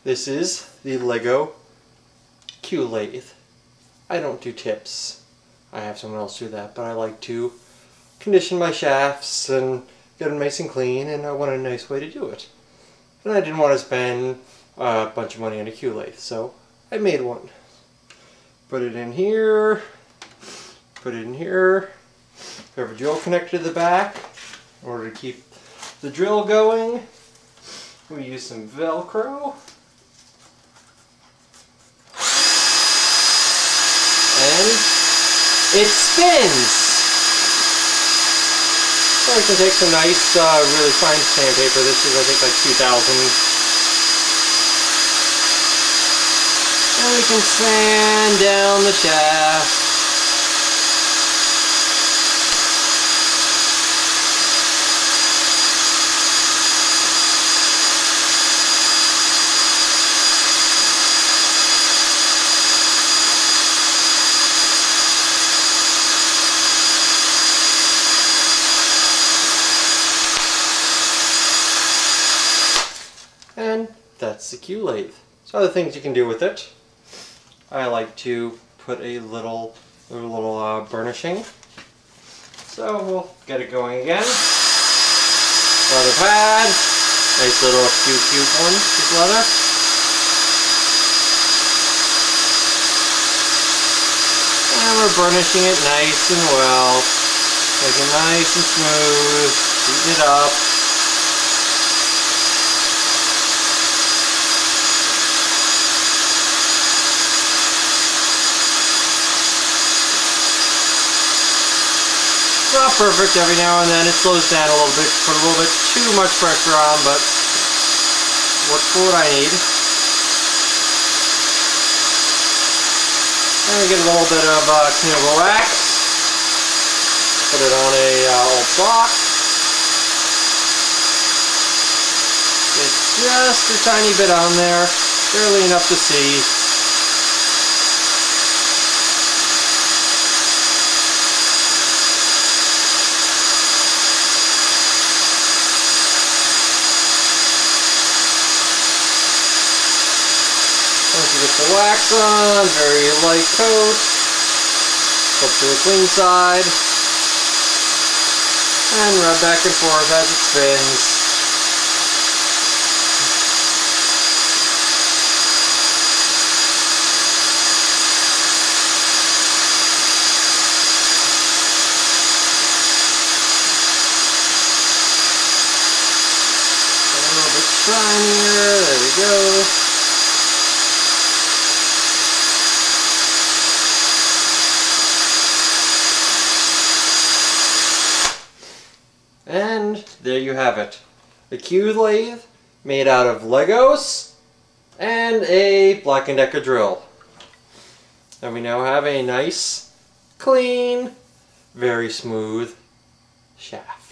This is the Lego Cue Lathe. I don't do tips. I have someone else do that, but I like to condition my shafts and get them nice and clean, and I want a nice way to do it. And I didn't want to spend a bunch of money on a Cue Lathe, so I made one. Put it in here, put it in here. We have a drill connector to the back in order to keep the drill going. We use some Velcro. And it spins! So I can take some nice, really fine sandpaper. This is, I think, like 2000. And we can sand down the shaft. And that's the Cue Lathe. So other things you can do with it. I like to put a little burnishing. So we'll get it going again. Leather pad. Nice little cute one, piece of leather. And we're burnishing it nice and well. Make it nice and smooth. Heating it up. Not perfect. Every now and then it slows down a little bit, put a little bit too much pressure on, but works for what I need. And we get a little bit of cleanable wax. Put it on a old block. It's just a tiny bit on there, barely enough to see. Once you get the wax on, very light coat, flip to the clean side, and rub back and forth as it spins. A little bit shinier, there we go. And there you have it. The Cue Lathe made out of Legos and a Black & Decker drill. And we now have a nice, clean, very smooth shaft.